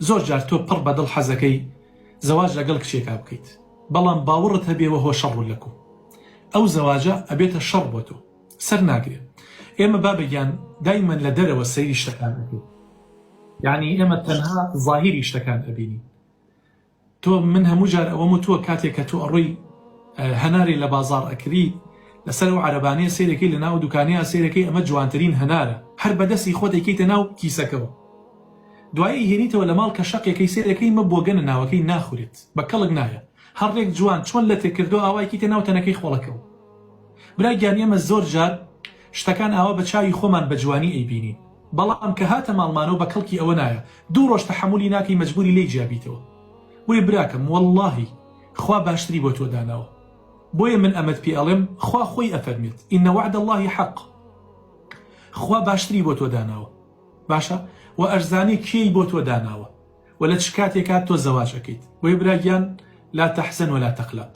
زۆر جار تۆ پڕ بەدڵ حەزەکەی زەواج لەگەڵ کچێکا بکەیت، بەڵام باوەڕت هەبێەوە هۆ شەڕ لەکو ئەو زەواجە ئەبێتە شەڕ بۆ تۆ، سەر ناگرێت. ئێمە بابەگیان دایمەن لە دەرەوە سەیری شتەکان ئەکەین، یعنی ئێمە تەنها ظاهیری شتەکان ئەبینین. تۆ من هەموو جار ئەوەم و تۆ کاتێک کە تۆ ئەڕۆی هەناری لە بازار ئەکری لەسەر و عەرەبانەیە سیرەکەی لە ناو دوکانەیە سیرەکەی ئەمە جوانترین هەنارە، هەر بەدەستی خۆت دەیکەیتە ناو کیسەکەەوە، دوایی هێنیتەوە لە ماڵ کە شەقێکەی سیرەکەی مە بۆگەنە ناوەکەی ناخورێت، بە کەڵک نایە، هەڕێک جوان چۆن لە تێکردو ئاوایکیتە ناو تەنەکەی خۆڵەکەەوە. برای گیان ئێمە زۆر جار شتەکان ئاوا بە چاوی خۆمان بە جوانی ئەیبینین، بەڵام کە هاتە ماڵمانەوە بە کەڵکی ئەوە نایە، دوو ڕۆژ تەحەمولی ناکەی مەجبوری لێی جیابیتەوە. بۆیە براکەم وەڵڵاهی خوا باشتری بۆ تۆ داناوە، بۆیە من ئەمەت پێ ئەڵێم خوا خۆی ئەفەرمێت ئینە وعد اللهی حەق، خوا باشتری بۆ تۆ داناوە، باشە و ئەرزانی کێی بۆ تۆ داناوە و لە چ کاتێکات تۆ زەواج ئەکەیت. بۆیە براگیان لا تەحزەن ولا تەقلەق،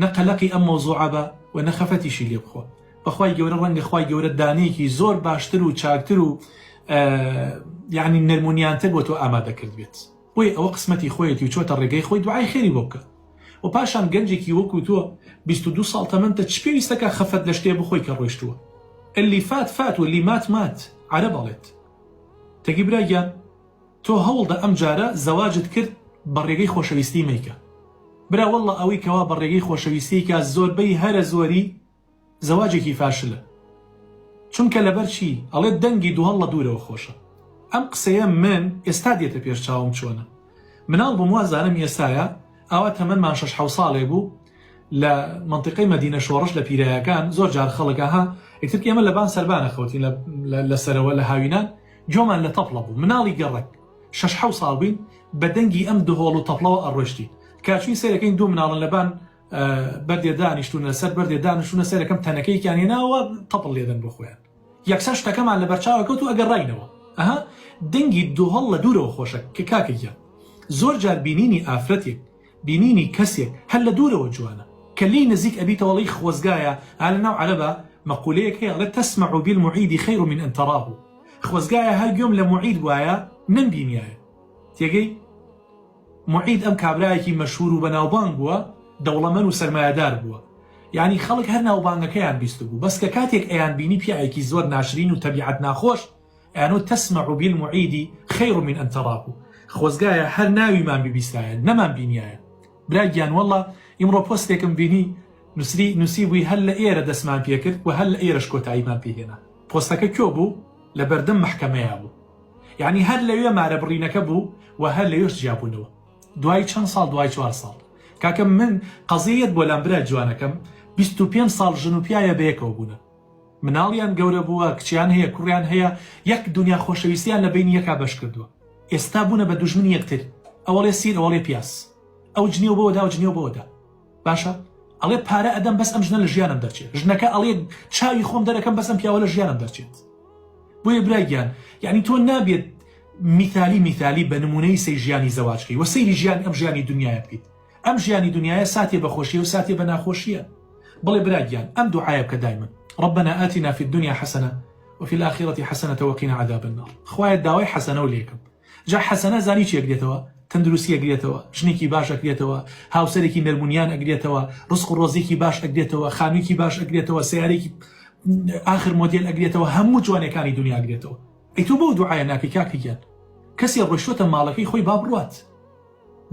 نەقەلەقی ئەم مەوزوعە بە و نەخەفەتیشی لێ بخۆ. بەخوای گەورە ڕەنگە خوای گەورە دانەیەکی زۆر باشتر و چاکتر و یعنی نەرمونیانتر بۆ تۆ ئامادەکرد بێت. بۆیە ئەوە قسمەتی خۆیەتی و چۆتە ڕێگەی خۆی دوعای خێری بۆ بکە. و پاشان گەنجێکی وەکو تۆ 22 ساڵ تەمەنتە چ پێویستەکە خەفەت لە شتێ بخۆی کە ڕۆیشتووە. اللي فات فات واللي مات مات عەرە بەڵێت. تەگی براگیان تۆ هەوڵدە ئەم جارە زەواجت کرد بە ڕێگەی خۆشەویستی مەیکە. برا وەڵڵە ئەوەی کەوا بە ڕێگەی خۆشەویستی کە زۆربەی هەرە زۆری زەواجێکی فاشلە. چونکە لەبەر چی؟ ئەڵێت دەنگی دووهەڵ لە دوورەوە خۆشە. ئەم قسەیە من ئێستا دێتە پێش چاوم چۆنە. مناڵ بووم وازانم ئێستایە ئاوا تەمەنمان 6 ساڵێ بوو لە منطقەی مەدینە شۆڕش لە پیرایەکان زۆر جار خەڵکەها ئیتر ئێمە لەبان سەربانە خەوتین لەسەرەوە لە هاوینان جۆمان لە تەپڵە بوو، مناڵی گەڕک 6 ساڵ بووین بە دەنگی ئەم دوهۆڵ و تەپڵەوە ئەڕۆشتی. کاچوین سەرەکەین دوو مناڵن لەبان بەردێ دانیشتون لەسەر بەردێ دانیشتونە سەرەکەم تەنەکەیکیان هێناوە تەپڵ لێدەن بۆ خۆیان. یەکسەر شتەکەمان لە بەرچاوەکەوت و ئەگەڕاینەوە. ئەها دەنگی دووهەڵ لە دوورەوە خۆشە کە کاکەیە. زۆر جار بینینی ئافرەتێک بینینی کەسێک هەر لە دوورەوە جوانە کە لی نزیک ئەبیتەوەڵی خۆزگایە هە لە ناو عەرەبە مەقولەیەک هەیە ئەڵێت تەسمع بالمعید خەیر من ئەن تەراه. خۆزگایە هەر گوێم لە معید وایە نەمبینیایە. تێگەی معید ئەم کابرایەکی مەشهور و بەناوبانگ بووە، دەوڵەمەند و سەرمایەدار بووە، یعنی خەڵک هەر ناوبانگەکەیان بیست بوو، بەس کە کاتێک ئەیان بینی پیاەکی زۆر ناشرین و تەبیعەت ناخۆش ئەیانۆ تەسمع بالمعید خەیر من ئەن تەراه. خۆزگایە هەر ناویمان ببیستایە نەمان بینیایە. برای گیان وەڵڵا ئیمڕۆ پۆستێکم بینی نووسی بووی هەر لە ئێرە دەستمان پێکرد و هەر لە ئێرەش کۆتاییمان پێهێنا. پۆستەکە کۆ بوو؟ لە بەردەم مەحکەمەیە بوو، یعنی هەر لەوێ مارە بڕینەکە بوو و هەر لەوێش جیابوونەوە. دوای چەند ساڵ دوای 4 ساڵ کاکەم من قەزیەت بۆ لام برای جوانەکەم 25 ساڵ ژن و پیاە بەیەکەوە بوونە، مناڵیان گەورە بووە، کچیان هەیە، کوڕیان هەیە، یەک دنیا خۆشەویستیان لە بینی یەکا بەش کردووە. ئێستا بوونە بە دوژمنی یەکتر، ئەوەڵێ سیر ئەوەڵێ پیاس، ئەو جنێو بۆدا و جنێو بۆدا. باشە ئەڵێ پارە ئەدەم بەس ئەم ژنە لە ژیانم دەرچێت، ژنەکە ئەڵێ چاوی خۆم دەرەکەم بەس ئەم پیاوە لە ژیانم دەرچێت. بۆیە برایگیان یعنی تۆ نابێت میثالی بە نمونەی سەی ژیانی زەواجکەی و سەیری ژیانی ئەم ژیانی دنیاە بکەیت. ئەم ژیانی دنیاە ساتێ بەخۆشیە و ساتێ بە ناخۆشیە. بڵێ برایگیان ئەم دوعایە بکە دایما ربنا آتنا في الدنيا حسنة وفي الآخرة حسنة وقنا عذاب النار. خوایە داوای حەسەنە و لێکم. جا حەسەنە زانی چی ئەگرێتەوە؟ تەندروستی ئەگرێتەوە، ژنێکی باش ئەگرێتەوە، هاوسەرێکی نەرمونیان ئەگرێتەوە، ڕزق و ڕۆزیێکی باش ئەگرێتەوە، خانوویکی باش ئەگرێتەوە، سیارێکی آخر مۆدێل ئەگرێتەوە، هەموو جوانەکانی دنیا ئەگرێتەوە. ئەی تۆ بۆ دوعایە ناکەی کاکەگیان؟ کەسی ڕۆیشتووەتە ماڵەکەی خۆی با بڕوات،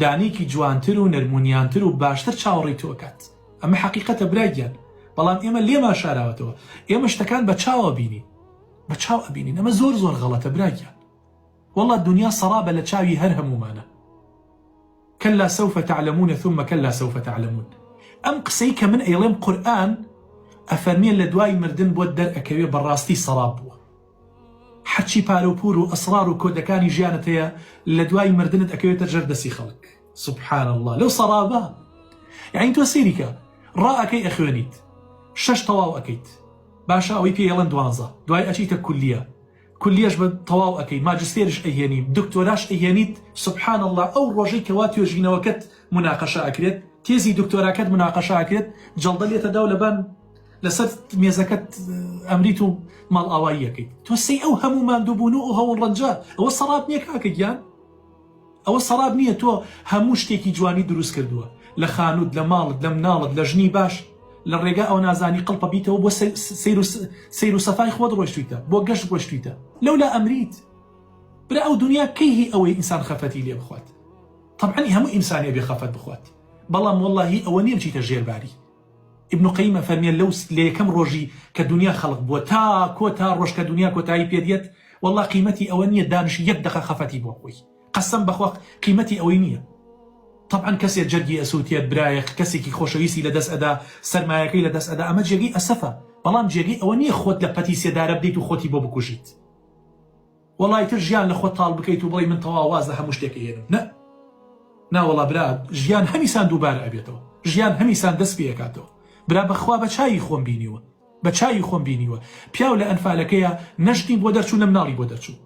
دانێکی جوانتر و نەرمونیانتر و باشتر چاوەڕێی تۆکات. ئەمە حەقیقەتە برایگیان، بەڵام ئێمە لێمان شاراوەتەوە، ئێمە شتەکان بە چاوە بینین، بە چاو ئەبینین. ئەمە زۆر زۆر غەڵەتە برایگیان. والله دنیا سەرابە لە چاوی هەر هەمومانە. كلا سوف تعلمون ثم كلا سوف تعلمون. ئەم قسەی کە من ئەیڵێم قورئان ئەفەرمێن لە دوای مردن بۆ دەرئەکەوێ بەڕاستی سەراب بووە. حەچی پارۆپور و ئەسرار و کۆدەکانی ژیانت هەیە لە دوای مردنت ئەکەوێتە ژەردەسی خەڵک. سبحان الله لەو سەرابە. یعنی تۆ سێریکە ڕائەکەی ئەخوێنیت 6 تەواو ئەەکەیت، باشە ئەوەی پێ ئێڵەن 12 دوای ئەچیتە کولیە، کولیەش بە تەواو ئەەکەیت، ماجستێرش ئەهێنی، دکتۆراش ئەهێنیت. سبحان الله ئەو ڕۆژەی کەوا توێژینەوەکەت مناقەشە ئەکرێت، تێزی دکتۆراکەت مناقەشە ئەکرێت، جەڵدە لێتە داو لەبان لەسەر مێزەکەت ئەمریت و ماڵ ئاوایی ئەەکەیت. تۆ سەی ئەو هەموو ماندووبوون و ئەو هەوڵ ڕەنجە ئەوە سەراب نییە کاکەگیان؟ ئەوە سەڵاب نییە تۆ هەموو شتێکی جوانی دروست کردووە لە خانوت لە ماڵت لە مناڵت لە ژنی باش لە ڕێگا ئەو نازانی قڵپە بیتەوە بۆ سیر و سەفای خۆت ڕۆشتویتە بۆ گەشت ڕۆشتویتە لەولا ئەمریت برا ئەو دنیا کەیهی ئەوەی ئینسان خەفەتی لێ بخوات طبعا هەموو ئینسانێ بێ خەفەت بخوات بەڵام وەڵڵاهی ئەوە نییە بچیتە ژێرباری ابن قەیمە فەرمیێ لە یەکەم ڕۆژی کە دنیا خەڵق بووە تا ڕۆژ کە دنیا کۆتایی پێدێت والله قیمەتی ئەوە نییە دانش یەک دقە خەفەتی بۆ خۆی قەسەم بەخوا قیمەتی ئەوەی نییە طبعا کەسێک جەرگی ئەسووتێت برایەک کەسێکی خۆشەویستی لەدەست ئەدا سەرمایەکەی لەدەست ئەدا ئەمە جێگەی ئەسەفە بەڵام جێگەی ئەوە نییە خۆت لە پەتی سێدارە بدەیت و خۆتی بۆ بکوژیت وەڵای تر ژیان لە خۆت تاڵ بکەیت و بڵێ من تەواو واز لە هەموو شتێک هێنم ناوەڵا برا ژیان هەمیسان دووبارە ئەبێتەوە ژیان هەمیسان دەست پێ ئەکاتەوە برا بەخوا بە چای خۆم بینیوە بە چای خۆم بینیوە پیاو لە ئەنفالەکەیە نەشتین بۆ دەرچوو نەمناڵی بۆ دەرچوو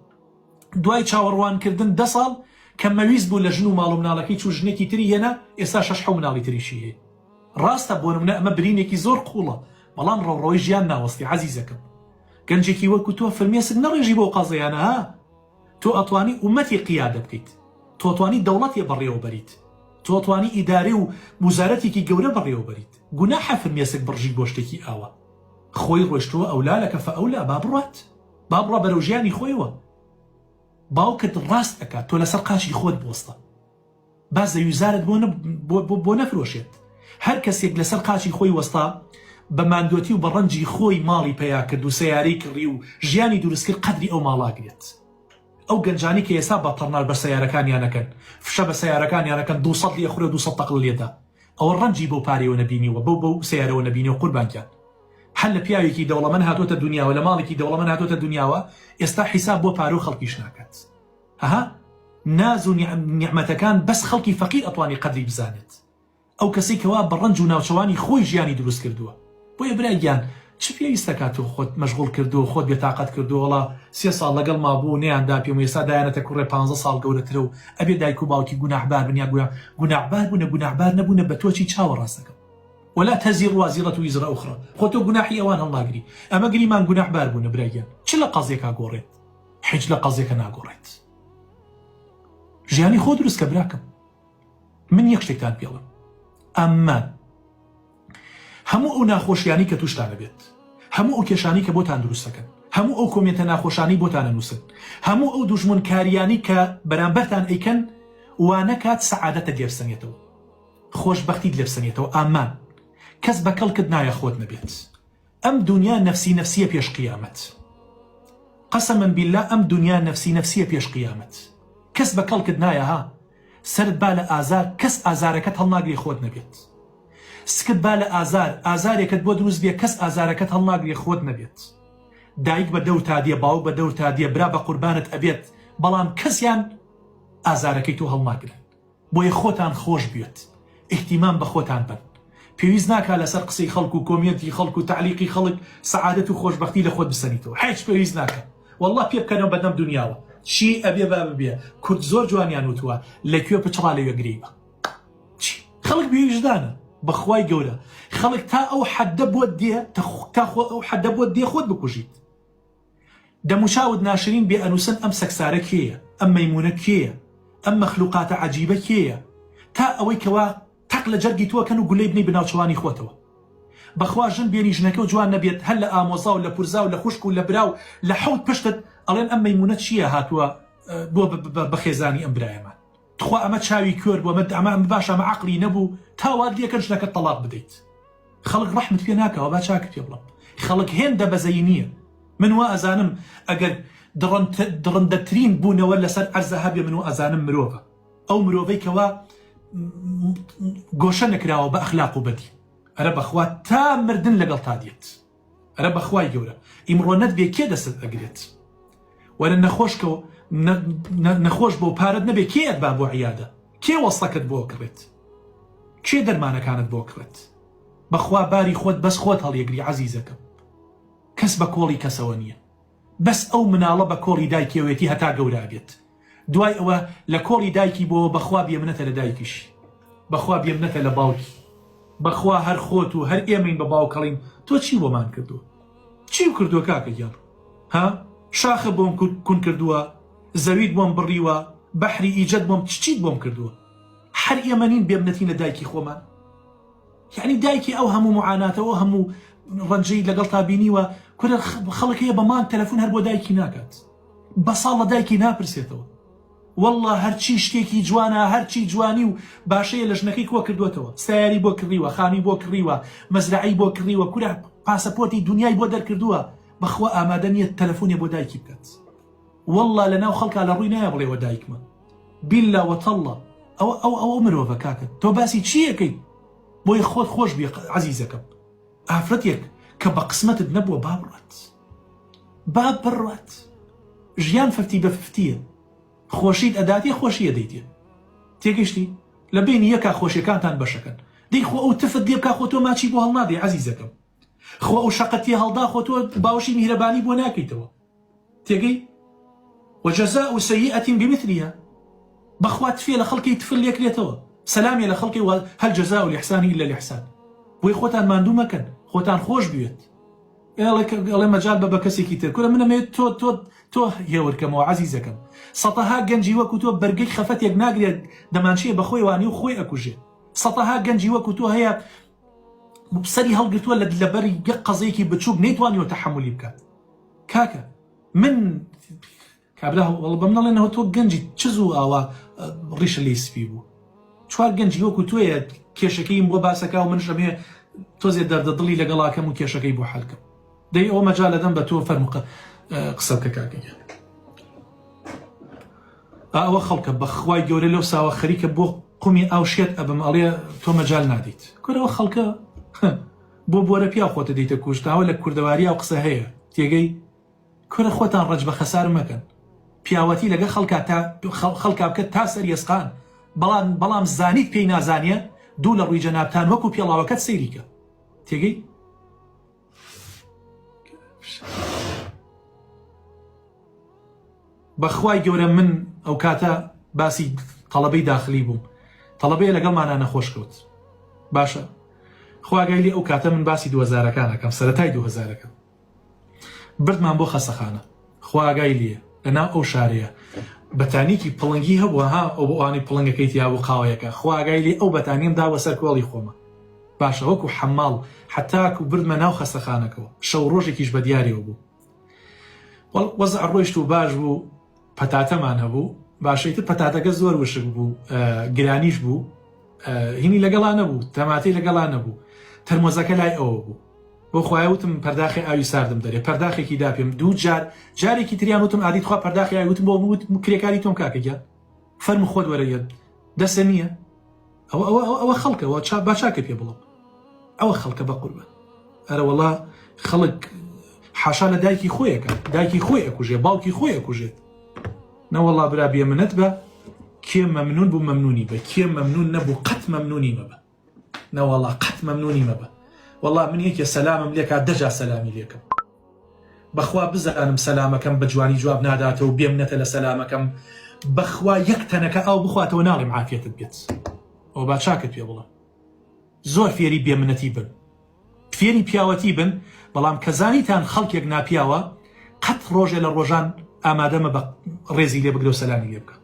دوای چاوەڕوانکردن 10 ساڵ کە مەویست بوو لە ژن و ماڵ و مناڵەکەی چوو ژنێکی تری هێنا ئێستا 6 مناڵی تریشی هەیە ڕاستە بۆ نمونە ئەمە برینێکی زۆر قوڵە بەڵام ڕۆڕۆی ژیان ناوەستی عەزیزەکەم گەنجێکی وەکو تۆ فەرمێسک نەڕێژی بۆ قەزەیانە ها تۆ ئەتوانی ئومەتی قیادە بکەیت تۆ ئەتوانی دەوڵەتی بەڕێوە بەریت تۆ ئەتوانی ئیدارێ و وزارەتێکی گەورە بەڕێوە بەریت گوناحە فەرمێسک بڕژی بۆ شتێکی ئاوە خۆی ڕۆشتووە ئەولا لەکە فەئەولا با بڕات بەرەو ژیانی خۆیەوە باوکت ڕاست ئەکات تۆ لەسەر قاچی خۆت بۆستە با زەویزارت بۆ نەفرۆشێت هەر کەسێک لەسەر قاچی خۆی وەستا بە ماندۆتی و بە ڕەنجی خۆی ماڵی پەیا کرد و سەیارەی کڕی و ژیانی دروست کرد قەدری ئەو ماڵاگرێت ئەو گەنجانی کە ئێستا بە تەڕنار بە سەیارەکانیانەکەن فشە بە سەیارەکانیانەکەن 200 لێ خوڕێ 200 تەقل لێدا ئەوە ڕەنجی بۆ پارەوە نەبینیوە بەو سەیارەوە نەبینیوە قوربانکیان هەل لە پیاوێکی دەوڵەمەند هاتۆتە دنیاوە لە ماڵێکی دەوڵەمەند هاتۆتە دنیاوە ئێستا حیساب بۆ پارە و خەڵکیش ناکات ناز و نیعمەتەکان بەس خەڵکی فەقیر ئەتوانی قەدری بزانێت ئەو کەسەی کەوا بە ڕەنج و ناوچەوانی خۆی ژیانی دروست کردووە بۆیە برایگیان چ پێویستەکە تۆ خۆت مەشغوڵ کردو خۆت بێتاقەت کردو وەڵا 3 ساڵ لەگەڵ مابوو نەیاندا پێم ئێستا دایانەتە کوڕێ 15 ساڵ گەورەترە و ئەبێ دایک و باوکی گوناحبار بن یا گوناحبار نەبوونە بە تۆچی چاوەڕاستەکەم ولا تزر وازرة وزر أخرى خۆتۆ گوناحی ئەوان هەڵناگری ئەمە گریمان گوناحبار بوونە برایگیان چ لە قەزێکا گۆڕێت هیچ لە قەزێکە ناگۆڕێت ژیانی خۆ دروست کە براکەم من یەک شتێکتان پێڵم ئەمە هەموو ئەو ناخۆشیانی کە توشتانە بێت هەموو ئەو کێشانی کە بۆتان دروستەکەن هەموو ئەو کۆمێتە ناخۆشانی بۆتانە نووسن هەموو ئەو دوژمنکاریانی کە بەرامبەرتان ئەیکەن وانەکات سەعادەتە دێرسەنێتەوە خۆشبەختی دێرسەنێتەوە ئامان کەس بەکەڵکت نایە خۆت نەبێت ئەم دنیا نەفسیە پێش قیامەت قەسەمەن بیللا ئەم دنیا نەفسیە پێش قیامەت کەس بەکەڵکت نایە ها سرت با لە ئازار کەس ئازارەکەت هەڵناگری خۆت نەبێت سکت با لە ئازارێکت بۆ دروست بێ کەس ئازارەکەت هەڵناگری خۆت نەبێت دایک بە دەور تا دێ باوک بە دەور تا دێ برا بە قوربانت ئەبێت بەڵام کەسیان ئازارەکەی تۆ هەڵناگرن بۆیە خۆتان خۆش بێت احتیمام بە خۆتان بن پێویست ناکا لەسەر قسەی خەڵک و کۆمیەتی خەڵک و تعلیقی خەڵک سەعادەت و خۆشبەختی لە خۆت بسەنیتەوە هیچ پێویست ناکە والله پێ بکەنەوە بەدەم دنیاوە چی ئەبێ با ببێ کورد زۆر جوانیان وتووە لەکوێ پچڕا لەوێ گرێیبە خەڵک بێویژدانە بەخوای گەورە خەڵک تا ئەو حەدە بۆت دێ تا ئەو حەدە بۆت دێ خۆت بکوژیت دەموچاوت ناشرین بێ ئەنووسن ئەم سەکسارە کێیە ئەم مەیمونە کێیە ئەم مەخلوقاتە عەجیبە کێیە تا ئەوەی کەوا تەق لە جەرگی تۆکەن و گولەی بنەی بناوچەوانی خۆتەوە بەخوا ژن بێنی ژنەکە و جوان نەبێت هەر لە ئامۆزا و لە پورزا و لە خوشک و لە براو لە حەوت پشتت ئەڵێن ئەم مەیمونە چییە هاتووە بۆ بەخێزانی ئەم برایەمان تخوا ئەمە چاوی کوێر بۆ ئەمە باش ئەمە عەقلی نەبوو تاوات لێکەن ژنەکەت تەلاق بدەیت خەڵک ڕەحمت پێ ناکەوە با چاکت پێ بڵم خەڵک هێندە بەزەیی نییە من وا ئەزانم ئەگەر دڕندەترین بوونەوە لەسەر ئەرزە هەبێ من و ئەزانم مرۆڤە ئەو مرۆڤەی کەوا گۆشە نەکراوە بە ئەخلاق و بەدی ئەرە بەخوا تا مردن لەگەڵ تا دێت ئەرە بەخوای گەورە ئیمڕۆنەت بێ کێ دەست ئەگرێت وەرە نەخۆشکەوە نەخۆش بۆ پارەت نەبێ کێت با بۆ عیادە کێ وەستەکەت بۆ کڕێت کێ دەرمانەکانت بۆ کڕێت بەخوا باری خۆت بەس خۆت هەڵیەگری عەزیزەکەم کەس بە کۆڵی کەسەوە نییە بەس ئەو مناڵە بە کۆڵی دایکێوێتی هەتا گەورا بێت دوای ئەوە لە کۆڵی دایکی بۆ بەخوا بێمنەتە لە دایکیش بەخوا بێمنەتە لە باوکی بەخوا هەر خۆت و هەر ئێمەین بە باوکەڵین تۆ چی بۆمان کردووە چی کردووە کاکە گیان ها شاخە بۆم کون کردووە زەویت بۆم بڕیوە بەحری ئیجاد بۆم چیت بۆم کردووە هەر ئێمە نین بێبنەتینە دایکی خۆمان یعنی دایکی ئەو هەموو معاناتەوە هەموو ڕەنجەی لەگەڵ تا بینیوە کورە خەڵک هەیە بەمان تەلەفۆن هەر بۆ دایکی ناکات بە ساڵ لە دایکی ناپرسێتەوە والله هەرچی شتێکی جوانە هەرچی جوانی و باشەیە لە ژنەکەی کۆ کردوێتەوە سیاری بۆ کڕیوە خامی بۆ کڕیوە مەزرعی بۆ کڕیوە کورە پاسەپۆرتی دنیای بۆ دەرکردووە بەخوا ئامادە نییە تەلەفۆنێ بۆ دایکی بکات والله لەناو خەڵکا لە ڕووی نایە بڵێوە دایکمە بیللا وەتەڵڵە ئەو مرۆڤە کاکە تۆ باسی چیەکەی بۆی خۆت خۆش بێ عەزیزەکەم ئافرەتێک کە بە قسمەتت نەبووە با بڕات ژیان فەفتی بە ففتیە خۆشیت ئەداتێ خۆشیە دەیتێ تێگەشتی لە بینی یەکا خۆشیەکانتان بەشەکەن دەی خۆ ئەو تفت دێ بکا خۆ تۆ ماچی بۆ هەڵنادێ عەزیزەکەم خۆ ئەو شەقەتی هەڵدا خۆ تۆ باوشی میهرەبانی بۆ ناکەیتەوە تێگەی وجەزاء سەیئەة بمثلها بەخوا تفێ لە خەڵکی تفل لێکرێتەوە سەلامێ لە خەڵکی هەل جەزاء الإحسان إلا الإحسان بۆی خۆتان ماندوو مەکەن خۆتان خۆش بوێت ئەڵێ مەجال بە کەسێکی تر کورە منەمێت تۆ هێورکەمەوە عەزیزەکەم سەتەها گەنجی وەکو تۆ بەرگەی خەفەتێک ناگرێت دەمانچێ بەخۆی وانی و خۆی ئەکوژێت سەتەها گەنجی وەکو تۆ هەیە سەری هەڵگرتووە لەبەری یەک قەزەیەکی بچووک نەیتوانیوە تەحەمولی بکات کاکە من کابرا وەڵ بەم نەڵێنەوە تۆ گەنجی چز و ئاوا ڕیشە لێی سپی بوو چوار گەنجی وەکو تۆیە کێشەکەیم بۆ باسەکە و من شەمێ تۆزێ دەردەدڵی لەگەڵاکەم و کێشەکەی بۆ حەلکەم دەی ئەوە مەجال دەدەم بە تۆ فەرموقە قسە بکە کاکەیە ئەوە خەڵکە بەخوای گەورە لەو ساوە خەریکە بۆ قومی ئاو شێت ئەبم ئەڵێ تۆ مەجال نادیت کورەوە خەڵکە بۆ بۆرە پیا خۆتە دەیتە کوشتاوە لە کوردەواری ئەو قسە هەیە تێگەی کورە خۆتان ڕەج بە خەسار مەکەن پیاوەتی لەگە خەڵکا بکەت تا سەریێسقان بەڵام زانیت پێی نازانیە دوو لە ڕووی جەنابتان وەکو پێڵاوەکەت سەیریکە تێگەی بەخوای گەورە من ئەو کاتە باسی تەڵەبەی داخلی بووم تەڵەبەیە لەگەڵمانە نەخۆش کەوت باشە خواگای لێ ئەو کاتە من باسی 2000ەکانەکەم سەرەتای 2000ەکە بردمان بۆ خەسەخانە خواگای لێ لەناو ئەو شارەیە بەتانیکی پڵنگی هەبووە ها ئەو بۆوانی پڵنگەکەی تیا بوو قاوەیەکە خواگای لێ ئەو بەتانیم داوە سەر کۆڵی خۆمە باشە وەکو حەماڵ حتاکو بردمە ناو خەسەخانەکەەوە شەو ڕۆژێکیش بە دیارەوە بوو وەزع ڕۆیشت و باش بوو پەتاتەمان هەبوو باشەیتر پەتاتەکە زۆر وشک بوو گرانیش بوو هینی لەگەڵا نەبوو تەماتەی لەگەڵا نەبوو تەرمۆزەکە لای ئەوە بوو بۆ خوایوتم پەرداخی ئاوی ساردم دەرێ پەرداخێکی دا پێم دوو جارێکی تریان وتم ئادیت خوا پەرداخی ئاویوتم بۆ کرێکاری تۆم کاکەگیان فەرم خۆت وەرەیە دەسە نییە ئەوە خەڵکەوە با چاکە پێ بڵم ئەوە خەڵکە بە قوربە ئەرە وەڵا خەڵک حاشا لە دایکی خۆیەکە دایکی خۆی ئەکوژێ باوکی خۆی ئەکوژێت نەوەڵا برا بێمنەت بە کێ مەمنون بوو مەمنونی بە کێ مەمنون نەبوو قەت مەمنونی مەبە نەوەڵا قەت مەمنونی مەبە والله من یەکێ سەلامم لێکا دەجا سەلامی لێکم بەخوا بزانم سەلامەکەم بە جوانی جواب ناداتەوە و بێمنەتە لە سەلامەکەم بەخوا یەک تەنەکە ئەو بخواتەوە ناڵێم عافیەتت بێت ئەو با چاکت پێ بڵە زۆر فێری بێمنەتی بن فێری پیاوەتی بن بەڵام کەزانیتان خەڵکێک ناپیاوە قەت ڕۆژێ لە ڕۆژان ئامادەمە بە ڕێزی لێ بگرە و سەلامی لێ بکە